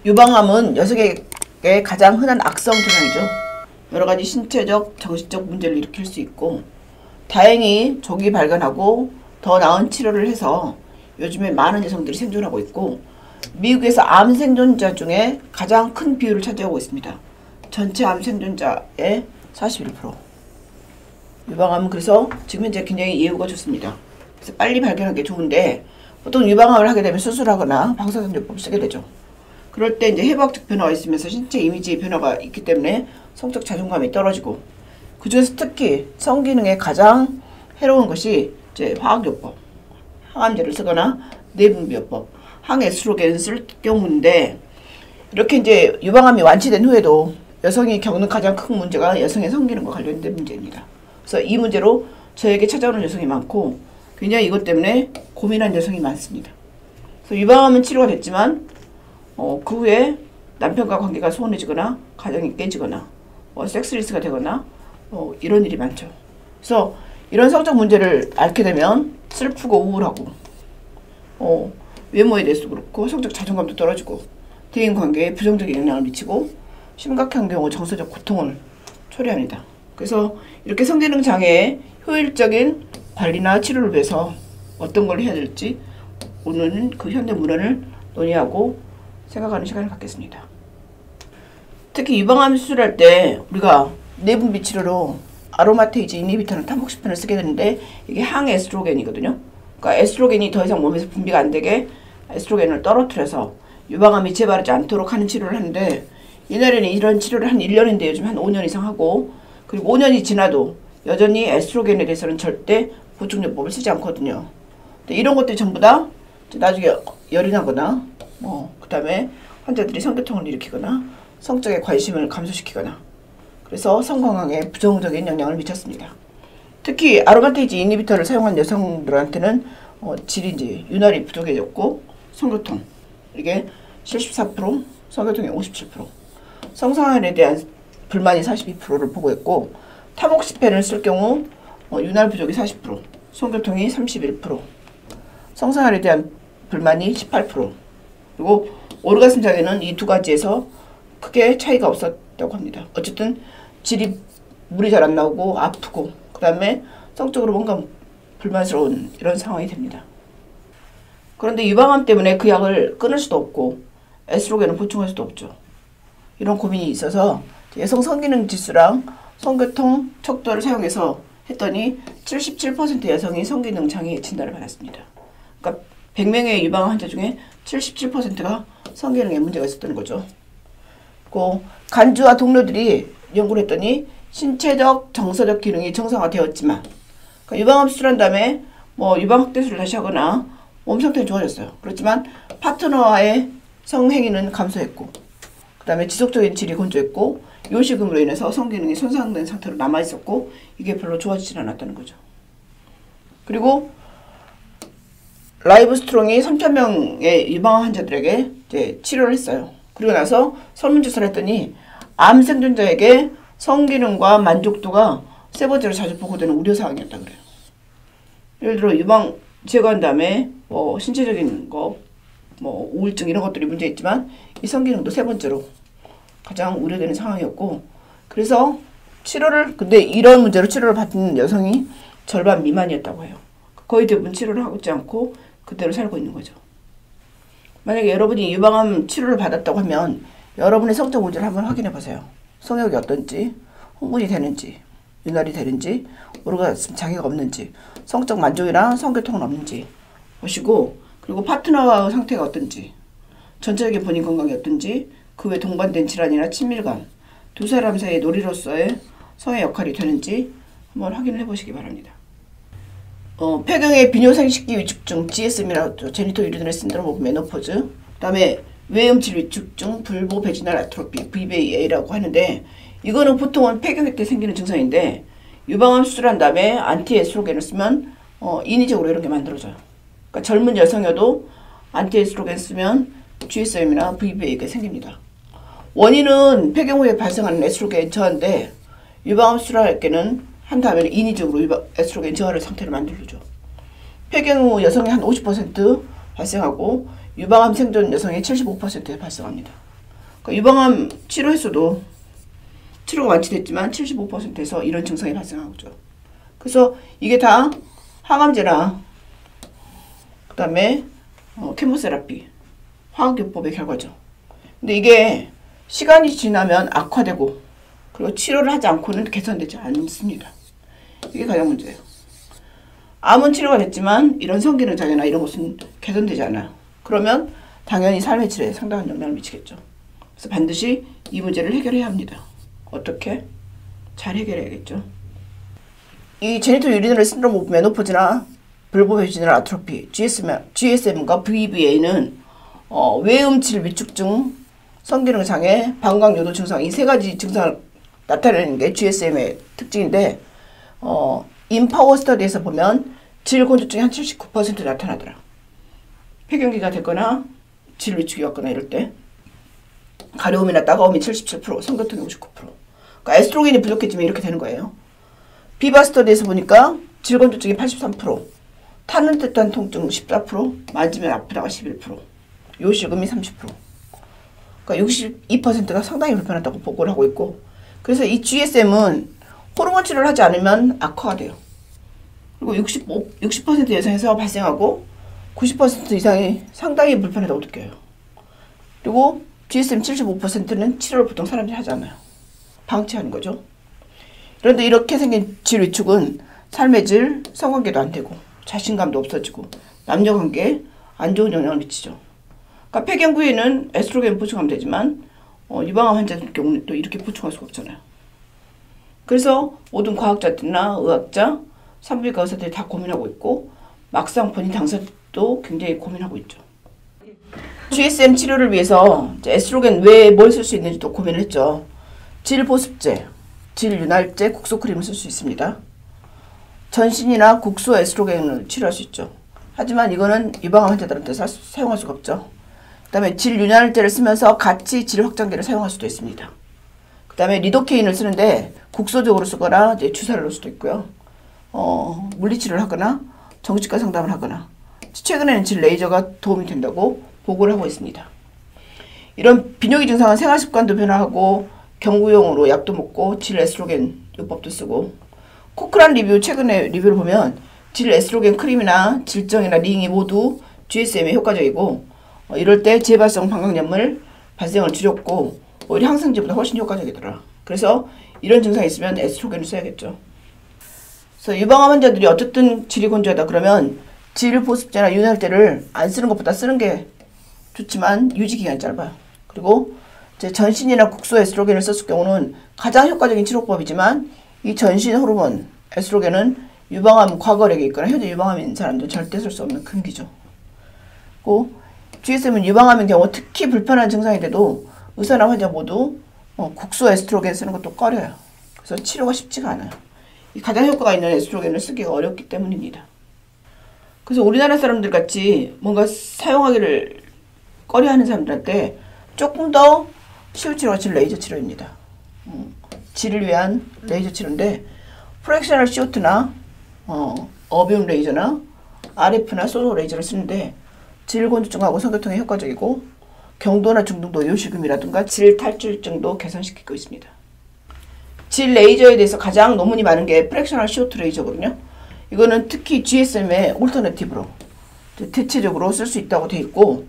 유방암은 여성에게 가장 흔한 악성 증상이죠. 여러가지 신체적, 정신적 문제를 일으킬 수 있고, 다행히 조기 발견하고 더 나은 치료를 해서 요즘에 많은 여성들이 생존하고 있고, 미국에서 암 생존자 중에 가장 큰 비율을 차지하고 있습니다. 전체 암 생존자의 41%. 유방암은 그래서 지금 현재 굉장히 예후가 좋습니다. 그래서 빨리 발견하는 게 좋은데, 보통 유방암을 하게 되면 수술하거나 방사선요법을 쓰게 되죠. 그럴 때 이제 해부학적 변화가 있으면서 신체 이미지 변화가 있기 때문에 성적 자존감이 떨어지고, 그 중에서 특히 성기능에 가장 해로운 것이 이제 화학요법, 항암제를 쓰거나 내분비요법, 항에스트로겐을 쓸 경우인데, 이렇게 이제 유방암이 완치된 후에도 여성이 겪는 가장 큰 문제가 여성의 성기능과 관련된 문제입니다. 그래서 이 문제로 저에게 찾아오는 여성이 많고, 굉장히 이것 때문에 고민한 여성이 많습니다. 그래서 유방암은 치료가 됐지만 그 후에 남편과 관계가 소원해지거나 가정이 깨지거나 섹스리스가 되거나 이런 일이 많죠. 그래서 이런 성적 문제를 앓게 되면 슬프고 우울하고 외모에 대해서도 그렇고 성적 자존감도 떨어지고 대인관계에 부정적인 영향을 미치고 심각한 경우 정서적 고통을 초래합니다. 그래서 이렇게 성기능 장애의 효율적인 관리나 치료를 위해서 어떤 걸 해야 될지 오늘은 그 현대 문헌을 논의하고 생각하는 시간을 갖겠습니다. 특히 유방암 수술할 때 우리가 내분비 치료로 아로마테이즈 이니비터는 타목시펜을 쓰게 되는데, 이게 항에스트로겐이거든요. 그러니까 에스트로겐이 더 이상 몸에서 분비가 안 되게 에스트로겐을 떨어뜨려서 유방암이 재발하지 않도록 하는 치료를 하는데, 옛날에는 이런 치료를 한 1년인데 요즘 한 5년 이상 하고, 그리고 5년이 지나도 여전히 에스트로겐에 대해서는 절대 보충요법을 쓰지 않거든요. 근데 이런 것들이 전부 다 나중에 열이 나거나 그 다음에 환자들이 성교통을 일으키거나 성적인 관심을 감소시키거나, 그래서 성건강에 부정적인 영향을 미쳤습니다. 특히 아로마테이즈 이니비터를 사용한 여성들한테는 질인지 윤활이 부족해졌고, 성교통 이게 74%, 성교통이 57%, 성상환에 대한 불만이 42%를 보고했고, 타목시펜을 쓸 경우 윤활 부족이 40%, 성교통이 31%, 성상환에 대한 불만이 18%, 그리고 오르가슴 장애는 이 두 가지에서 크게 차이가 없었다고 합니다. 어쨌든 질이 물이 잘 안 나오고 아프고, 그 다음에 성적으로 뭔가 불만스러운 이런 상황이 됩니다. 그런데 유방암 때문에 그 약을 끊을 수도 없고 에스트로겐을 보충할 수도 없죠. 이런 고민이 있어서 여성 성기능 지수랑 성교통 척도를 사용해서 했더니 77% 여성이 성기능 장애 진단을 받았습니다. 그러니까 100명의 유방암 환자 중에 77%가 성기능에 문제가 있었던 거죠. 그 간주와 동료들이 연구를 했더니 신체적, 정서적 기능이 정상화되었지만, 그러니까 유방암 수술한 다음에 유방 확대술을 다시 하거나 몸 상태는 좋아졌어요. 그렇지만 파트너와의 성행위는 감소했고, 그 다음에 지속적인 질이 건조했고, 요식음으로 인해서 성기능이 손상된 상태로 남아있었고, 이게 별로 좋아지진 않았다는 거죠. 그리고 라이브스트롱이 3,000명의 유방암 환자들에게 이제 치료를 했어요. 그리고 나서 설문조사를 했더니 암 생존자에게 성기능과 만족도가 세 번째로 자주 보고되는 우려사항이었다 그래요. 예를 들어 유방 제거한 다음에 신체적인 거, 우울증 이런 것들이 문제 있지만 이 성기능도 세 번째로 가장 우려되는 상황이었고, 그래서 근데 이런 문제로 치료를 받는 여성이 절반 미만이었다고 해요. 거의 대부분 치료를 하고 있지 않고 그대로 살고 있는 거죠. 만약에 여러분이 유방암 치료를 받았다고 하면 여러분의 성적 문제를 한번 확인해 보세요. 성욕이 어떤지, 흥분이 되는지, 윤활이 되는지, 오르가슴 장애가 없는지, 성적 만족이랑 성교통은 없는지 보시고, 그리고 파트너와의 상태가 어떤지, 전체적인 본인 건강이 어떤지, 그 외 동반된 질환이나 친밀감, 두 사람 사이의 놀이로서의 성의 역할이 되는지 한번 확인을 해보시기 바랍니다. 폐경의 비뇨생식기 위축증, GSM이라고 하죠. 제니토 유리너리 신드롬 오브 메노포즈. 그 다음에 외음질 위축증, 불보 베지널 아트로피, VBA라고 하는데, 이거는 보통은 폐경의 때 생기는 증상인데, 유방암 수술한 다음에 안티에스트로겐을 쓰면 인위적으로 이런 게 만들어져요. 그러니까 젊은 여성여도 안티에스트로겐 쓰면 GSM이나 VBA가 생깁니다. 원인은 폐경 후에 발생하는 에스트로겐 저하인데, 유방암 수술할 때는 한 다음에 인위적으로 에스트로겐 저하를 상태를 만들죠. 폐경 후 여성의 한 50% 발생하고 유방암 생존 여성의 75%에 발생합니다. 그러니까 유방암 치료했어도 치료가 완치됐지만 75%에서 이런 증상이 발생하죠. 그래서 이게 다 항암제나 그 다음에 케모세라피, 화학요법의 결과죠. 근데 이게 시간이 지나면 악화되고 그리고 치료를 하지 않고는 개선되지 않습니다. 이게 가장 문제예요. 암은 치료가 됐지만 이런 성기능 장애나 이런 것은 개선되지 않아요. 그러면 당연히 삶의 질에 상당한 영향을 미치겠죠. 그래서 반드시 이 문제를 해결해야 합니다. 어떻게? 잘 해결해야겠죠. 이 제니털 유리너리 신드롬 오브 메노포즈나 불보베지널 아트로피, GSM과 VVA는 외음질 위축증, 성기능 장애, 방광요도 증상 이 세 가지 증상을 나타내는 게 GSM의 특징인데 인파워 스터디에서 보면 질 건조증이 한 79% 나타나더라. 폐경기가 됐거나 질 위축이 왔거나 이럴 때 가려움이나 따가움이 77%, 성교통이 59%. 그러니까 에스트로겐이 부족해지면 이렇게 되는 거예요. 비바 스터디에서 보니까 질 건조증이 83%, 타는 듯한 통증 14%, 만지면 아프다가 11%, 요실금이 30%. 그러니까 62%가 상당히 불편하다고 보고를 하고 있고, 그래서 이 GSM은 호르몬 치료를 하지 않으면 악화가 돼요. 그리고 60% 예상에서 발생하고 90% 이상이 상당히 불편하다고 느껴요. 그리고 GSM 75%는 치료를 보통 사람들이 하지 않아요. 방치하는 거죠. 그런데 이렇게 생긴 질 위축은 삶의 질, 성관계도 안 되고 자신감도 없어지고 남녀관계에 안 좋은 영향을 미치죠. 그러니까 폐경구에는 에스트로겐 보충하면 되지만 유방암 환자들 경우는 또 이렇게 보충할 수가 없잖아요. 그래서 모든 과학자들이나 의학자, 산부인과 의사들이 다 고민하고 있고 막상 본인 당사자도 굉장히 고민하고 있죠. GSM 치료를 위해서 에스트로겐 외에 뭘 쓸 수 있는지도 고민을 했죠. 질 보습제, 질 윤활제, 국소크림을 쓸 수 있습니다. 전신이나 국소 에스트로겐을 치료할 수 있죠. 하지만 이거는 유방암 환자들한테 사용할 수가 없죠. 그 다음에 질 윤활제를 쓰면서 같이 질 확장제를 사용할 수도 있습니다. 그 다음에 리도케인을 쓰는데 국소적으로 쓰거나 이제 주사를 넣을 수도 있고요. 물리치료를 하거나 정신과 상담을 하거나 최근에는 질 레이저가 도움이 된다고 보고를 하고 있습니다. 이런 비뇨기 증상은 생활습관도 변화하고 경구용으로 약도 먹고 질 에스트로겐 요법도 쓰고 코크란 리뷰 최근에 리뷰를 보면 질 에스트로겐 크림이나 질정이나 링이 모두 GSM에 효과적이고 이럴 때 재발성 방광염물 발생을 줄였고 오히려 항생제보다 훨씬 효과적이더라. 그래서 이런 증상이 있으면 에스트로겐을 써야겠죠. 그래서 유방암 환자들이 어쨌든 질이 건조하다 그러면 질 보습제나 윤활제를 안 쓰는 것보다 쓰는 게 좋지만 유지 기간이 짧아요. 그리고 이제 전신이나 국소 에스트로겐을 썼을 경우는 가장 효과적인 치료법이지만 이 전신 호르몬 에스트로겐은 유방암 과거력이 있거나 현재 유방암인 사람들은 절대 쓸 수 없는 금기죠. 그리고 GSM은 유방암인 경우 특히 불편한 증상인데도 의사나 환자 모두 국소 에스트로겐 쓰는 것도 꺼려요. 그래서 치료가 쉽지가 않아요. 가장 효과가 있는 에스트로겐을 쓰기가 어렵기 때문입니다. 그래서 우리나라 사람들 같이 뭔가 사용하기를 꺼려하는 사람들한테 조금 더 쉬운 치료가 질 레이저 치료입니다. 질을 위한 레이저 치료인데 프랙셔널 CO2나 어비움 레이저나 RF나 소노 레이저를 쓰는데 질 건조증하고 성교통에 효과적이고 경도나 중등도 요실금이라든가 질 탈출증도 개선시키고 있습니다. 질 레이저에 대해서 가장 논문이 많은 게 프랙셔널 CO2 레이저거든요. 이거는 특히 GSM의 올터너티브로 대체적으로 쓸 수 있다고 돼 있고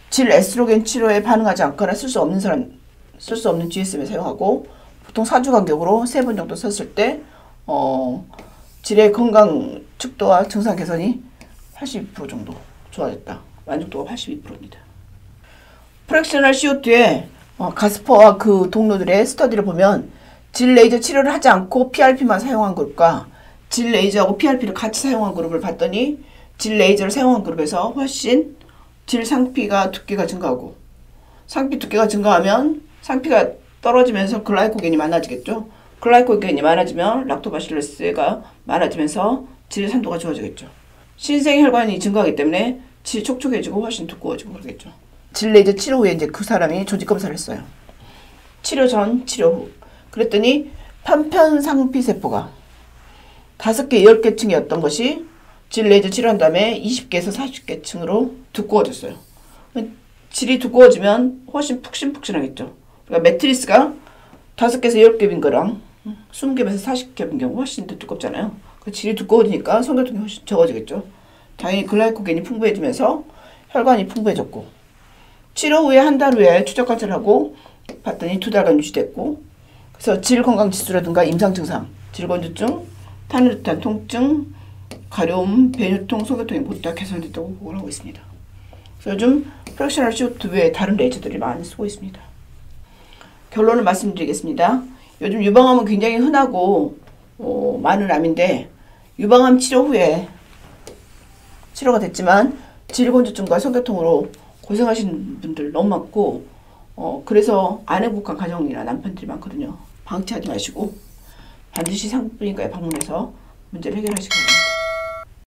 질 에스트로겐 치료에 반응하지 않거나 쓸 수 없는 GSM에 사용하고 보통 4주 간격으로 3번 정도 썼을 때 질의 건강 축도와 증상 개선이 82% 정도 좋아졌다. 만족도가 82%입니다. 프랙셔널 CO2의 가스퍼와 그 동료들의 스터디를 보면 질 레이저 치료를 하지 않고 PRP만 사용한 그룹과 질 레이저하고 PRP를 같이 사용한 그룹을 봤더니 질 레이저를 사용한 그룹에서 훨씬 질 상피가 두께가 증가하고 상피 두께가 증가하면 상피가 떨어지면서 글라이코겐이 많아지겠죠. 글라이코겐이 많아지면 락토바실러스가 많아지면서 질 산도가 좋아지겠죠. 신생혈관이 증가하기 때문에 질이 촉촉해지고 훨씬 두꺼워지고 그러겠죠. 질 레이저 치료 후에 이제 그 사람이 조직 검사를 했어요. 치료 전, 치료 후. 그랬더니 편편상피세포가 5개, 10개 층이었던 것이 질 레이저 치료한 다음에 20개에서 40개 층으로 두꺼워졌어요. 질이 두꺼워지면 훨씬 푹신푹신하겠죠. 그러니까 매트리스가 5개에서 10겹인 거랑 20겹에서 40겹인 경우 훨씬 더 두껍잖아요. 그 질이 두꺼워지니까 성교통이 훨씬 적어지겠죠. 당연히 글라이코겐이 풍부해지면서 혈관이 풍부해졌고, 치료 후에 한 달 후에 추적 관찰하고 봤더니 2달간 유지됐고, 그래서 질 건강 지수라든가 임상 증상, 질건조증, 타누르탄 통증, 가려움, 배뇨통, 소교통이 모두 다 개선됐다고 보고를 하고 있습니다. 그래서 요즘 프랙셔널 CO2 외에 다른 레이저들이 많이 쓰고 있습니다. 결론을 말씀드리겠습니다. 요즘 유방암은 굉장히 흔하고 많은 암인데, 유방암 치료 후에 치료가 됐지만 질건조증과 소교통으로 고생하시는 분들 너무 많고, 그래서 안 행복한 가정이나 남편들이 많거든요. 방치하지 마시고 반드시 산부인과에 방문해서 문제를 해결하시기 바랍니다.